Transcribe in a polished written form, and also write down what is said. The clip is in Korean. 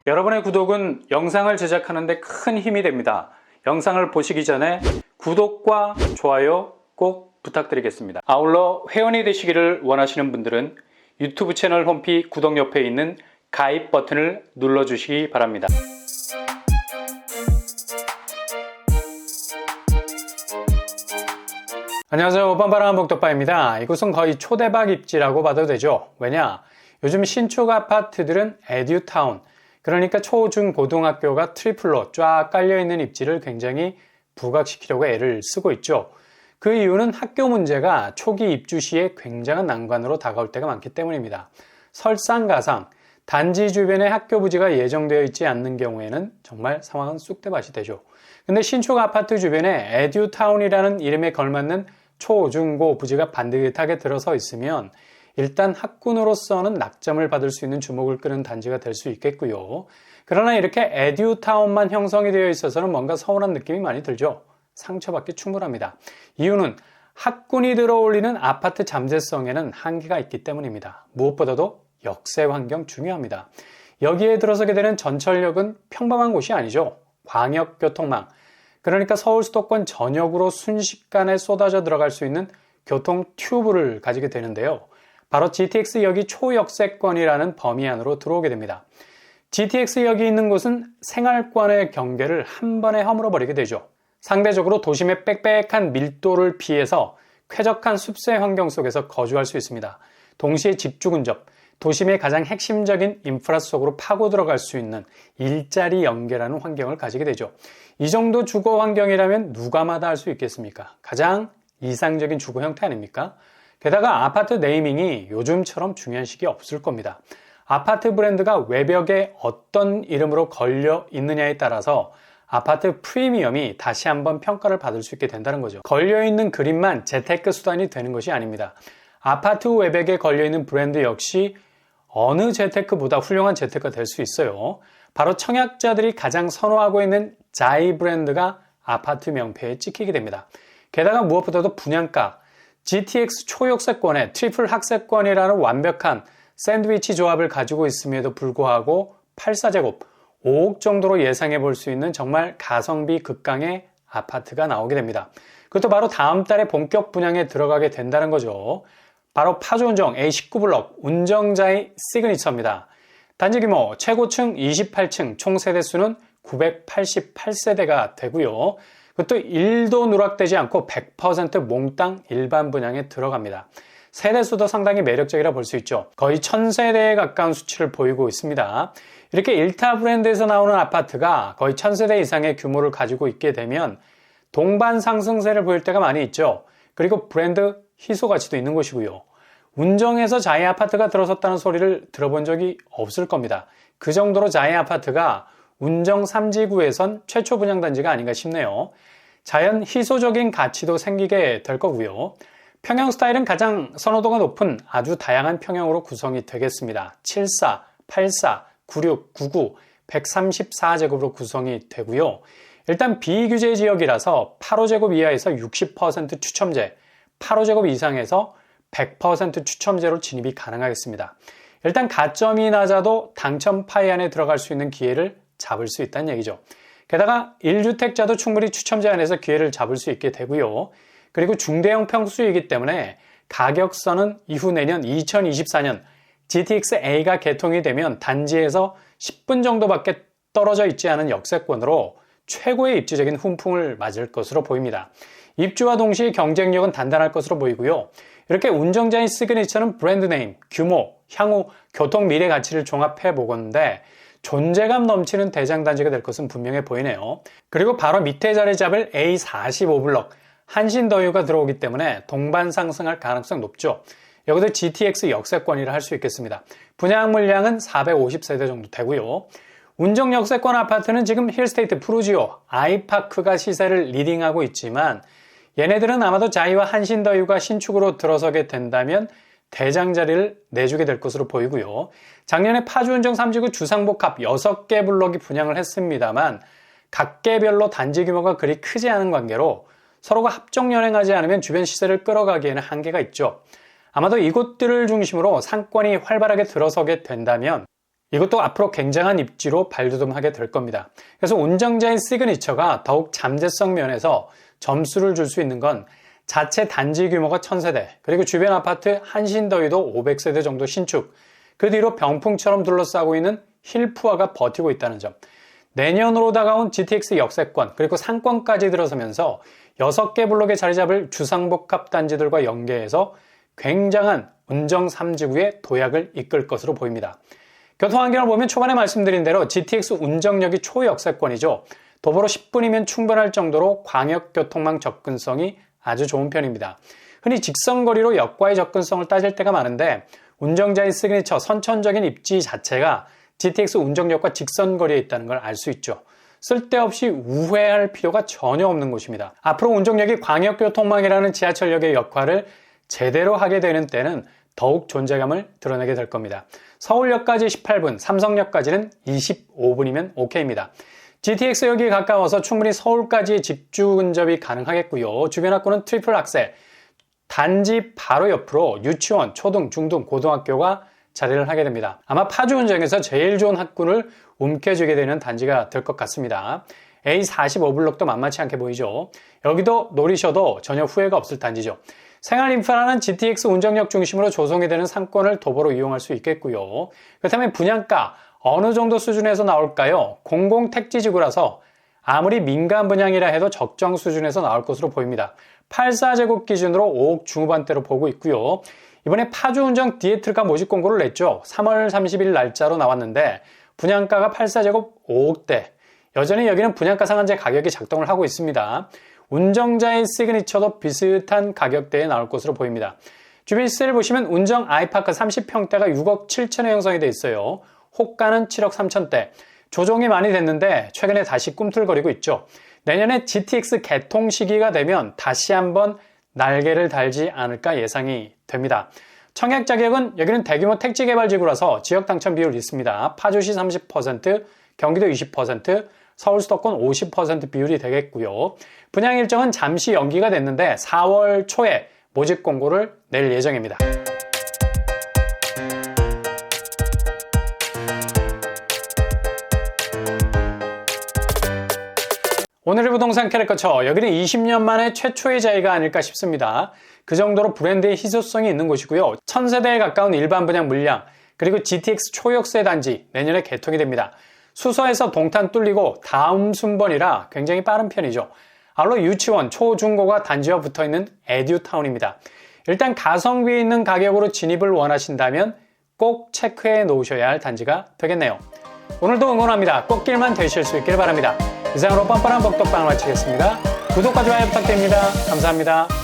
여러분의 구독은 영상을 제작하는 데 큰 힘이 됩니다. 영상을 보시기 전에 구독과 좋아요 꼭 부탁드리겠습니다. 아울러 회원이 되시기를 원하시는 분들은 유튜브 채널 홈피 구독 옆에 있는 가입 버튼을 눌러주시기 바랍니다. 안녕하세요. 뻔뻔한 복덕바입니다. 이곳은 거의 초대박 입지라고 봐도 되죠. 왜냐? 요즘 신축 아파트들은 에듀타운, 그러니까 초, 중, 고등학교가 트리플로 쫙 깔려있는 입지를 굉장히 부각시키려고 애를 쓰고 있죠. 그 이유는 학교 문제가 초기 입주 시에 굉장한 난관으로 다가올 때가 많기 때문입니다. 설상가상, 단지 주변에 학교 부지가 예정되어 있지 않는 경우에는 정말 상황은 쑥대밭이 되죠. 근데 신축 아파트 주변에 에듀타운이라는 이름에 걸맞는 초, 중, 고 부지가 반듯하게 들어서 있으면 일단 학군으로서는 낙점을 받을 수 있는 주목을 끄는 단지가 될 수 있겠고요. 그러나 이렇게 에듀타운만 형성이 되어 있어서는 뭔가 서운한 느낌이 많이 들죠. 상처받기 충분합니다. 이유는 학군이 들어올리는 아파트 잠재성에는 한계가 있기 때문입니다. 무엇보다도 역세 환경 중요합니다. 여기에 들어서게 되는 전철역은 평범한 곳이 아니죠. 광역교통망, 그러니까 서울 수도권 전역으로 순식간에 쏟아져 들어갈 수 있는 교통 튜브를 가지게 되는데요. 바로 GTX역이 초역세권이라는 범위 안으로 들어오게 됩니다. GTX역이 있는 곳은 생활권의 경계를 한 번에 허물어버리게 되죠. 상대적으로 도심의 빽빽한 밀도를 피해서 쾌적한 숲새 환경 속에서 거주할 수 있습니다. 동시에 집주 근접, 도심의 가장 핵심적인 인프라 속으로 파고 들어갈 수 있는 일자리 연계라는 환경을 가지게 되죠. 이 정도 주거 환경이라면 누가 마다할 수 있겠습니까? 가장 이상적인 주거 형태 아닙니까? 게다가 아파트 네이밍이 요즘처럼 중요한 시기 없을 겁니다. 아파트 브랜드가 외벽에 어떤 이름으로 걸려 있느냐에 따라서 아파트 프리미엄이 다시 한번 평가를 받을 수 있게 된다는 거죠. 걸려있는 그림만 재테크 수단이 되는 것이 아닙니다. 아파트 외벽에 걸려있는 브랜드 역시 어느 재테크보다 훌륭한 재테크가 될 수 있어요. 바로 청약자들이 가장 선호하고 있는 자이 브랜드가 아파트 명패에 찍히게 됩니다. 게다가 무엇보다도 분양가, GTX 초역세권에 트리플 학세권이라는 완벽한 샌드위치 조합을 가지고 있음에도 불구하고 84제곱, 5억 정도로 예상해 볼 수 있는 정말 가성비 극강의 아파트가 나오게 됩니다. 그것도 바로 다음 달에 본격 분양에 들어가게 된다는 거죠. 바로 파주운정 A19블럭 운정자의 시그니처입니다. 단지 규모 최고층 28층, 총 세대수는 988세대가 되고요. 그것도 1도 누락되지 않고 100% 몽땅 일반 분양에 들어갑니다. 세대수도 상당히 매력적이라 볼 수 있죠. 거의 1000세대에 가까운 수치를 보이고 있습니다. 이렇게 1타 브랜드에서 나오는 아파트가 거의 1000세대 이상의 규모를 가지고 있게 되면 동반 상승세를 보일 때가 많이 있죠. 그리고 브랜드 희소 가치도 있는 것이고요. 운정에서 자이 아파트가 들어섰다는 소리를 들어본 적이 없을 겁니다. 그 정도로 자이 아파트가 운정 3지구에선 최초 분양단지가 아닌가 싶네요. 자연 희소적인 가치도 생기게 될 거고요. 평형 스타일은 가장 선호도가 높은 아주 다양한 평형으로 구성이 되겠습니다. 74, 84, 96, 99, 134제곱으로 구성이 되고요. 일단 비규제 지역이라서 8호제곱 이하에서 60% 추첨제, 8호제곱 이상에서 100% 추첨제로 진입이 가능하겠습니다. 일단 가점이 낮아도 당첨 파이 안에 들어갈 수 있는 기회를 잡을 수 있다는 얘기죠. 게다가 1주택자도 충분히 추첨제 안에서 기회를 잡을 수 있게 되고요. 그리고 중대형 평수이기 때문에 가격선은 이후 내년 2024년 GTX-A가 개통이 되면 단지에서 10분 정도밖에 떨어져 있지 않은 역세권으로 최고의 입지적인 훈풍을 맞을 것으로 보입니다. 입주와 동시에 경쟁력은 단단할 것으로 보이고요. 이렇게 운정자의 시그니처는 브랜드 네임, 규모, 향후, 교통 미래 가치를 종합해 보건데 존재감 넘치는 대장단지가 될 것은 분명해 보이네요. 그리고 바로 밑에 자리 잡을 A45블럭, 한신더유가 들어오기 때문에 동반 상승할 가능성 높죠. 여기도 GTX 역세권이라 할 수 있겠습니다. 분양 물량은 450세대 정도 되고요. 운정 역세권 아파트는 지금 힐스테이트, 프루지오, 아이파크가 시세를 리딩하고 있지만 얘네들은 아마도 자이와 한신더유가 신축으로 들어서게 된다면 대장자리를 내주게 될 것으로 보이고요. 작년에 파주운정 3지구 주상복합 6개 블록이 분양을 했습니다만 각 개별로 단지 규모가 그리 크지 않은 관계로 서로가 합종 연행하지 않으면 주변 시세를 끌어가기에는 한계가 있죠. 아마도 이곳들을 중심으로 상권이 활발하게 들어서게 된다면 이것도 앞으로 굉장한 입지로 발돋움하게 될 겁니다. 그래서 운정자인 시그니처가 더욱 잠재성 면에서 점수를 줄 수 있는 건 자체 단지 규모가 1000세대, 그리고 주변 아파트 한신더위도 500세대 정도 신축, 그 뒤로 병풍처럼 둘러싸고 있는 힐푸아가 버티고 있다는 점, 내년으로 다가온 GTX 역세권, 그리고 상권까지 들어서면서 6개 블록에 자리 잡을 주상복합 단지들과 연계해서 굉장한 운정 3지구의 도약을 이끌 것으로 보입니다. 교통환경을 보면 초반에 말씀드린 대로 GTX 운정역이 초역세권이죠. 도보로 10분이면 충분할 정도로 광역교통망 접근성이 아주 좋은 편입니다. 흔히 직선거리로 역과의 접근성을 따질 때가 많은데 운정자의 시그니처 선천적인 입지 자체가 GTX 운정역과 직선거리에 있다는 걸 알 수 있죠. 쓸데없이 우회할 필요가 전혀 없는 곳입니다. 앞으로 운정역이 광역교통망이라는 지하철역의 역할을 제대로 하게 되는 때는 더욱 존재감을 드러내게 될 겁니다. 서울역까지 18분, 삼성역까지는 25분이면 오케이입니다. GTX역이 가까워서 충분히 서울까지 직주 근접이 가능하겠고요. 주변 학교는 트리플 악셀, 단지 바로 옆으로 유치원, 초등, 중등, 고등학교가 자리를 하게 됩니다. 아마 파주 운정에서 제일 좋은 학군을 움켜쥐게 되는 단지가 될 것 같습니다. A45블록도 만만치 않게 보이죠. 여기도 노리셔도 전혀 후회가 없을 단지죠. 생활 인프라는 GTX 운정역 중심으로 조성이 되는 상권을 도보로 이용할 수 있겠고요. 그렇다면 분양가 어느 정도 수준에서 나올까요? 공공택지지구라서 아무리 민간 분양이라 해도 적정 수준에서 나올 것으로 보입니다. 84제곱 기준으로 5억 중후반대로 보고 있고요. 이번에 파주운정 디에트가 모집 공고를 냈죠. 3월 30일 날짜로 나왔는데 분양가가 84제곱 5억대. 여전히 여기는 분양가 상한제 가격이 작동을 하고 있습니다. 운정자의 시그니처도 비슷한 가격대에 나올 것으로 보입니다. 주변 시세를 보시면 운정 아이파크 30평대가 6억 7천에 형성이 되어 있어요. 호가는 7억 3천대. 조정이 많이 됐는데 최근에 다시 꿈틀거리고 있죠. 내년에 GTX 개통 시기가 되면 다시 한번 날개를 달지 않을까 예상이 됩니다. 청약 자격은 여기는 대규모 택지 개발지구라서 지역 당첨 비율이 있습니다. 파주시 30%, 경기도 20%, 서울 수도권 50% 비율이 되겠고요. 분양 일정은 잠시 연기가 됐는데 4월 초에 모집 공고를 낼 예정입니다. 오늘의 부동산 캐릭터처, 여기는 20년 만에 최초의 자리가 아닐까 싶습니다. 그 정도로 브랜드의 희소성이 있는 곳이고요. 1000세대에 가까운 일반 분양 물량, 그리고 GTX 초역세 단지 내년에 개통이 됩니다. 수서에서 동탄 뚫리고 다음 순번이라 굉장히 빠른 편이죠. 아울러 유치원, 초, 중고가 단지와 붙어있는 에듀타운입니다. 일단 가성비 있는 가격으로 진입을 원하신다면 꼭 체크해 놓으셔야 할 단지가 되겠네요. 오늘도 응원합니다. 꽃길만 되실 수 있길 바랍니다. 이상으로 뻔뻔한 복덕방을 마치겠습니다. 구독과 좋아요 부탁드립니다. 감사합니다.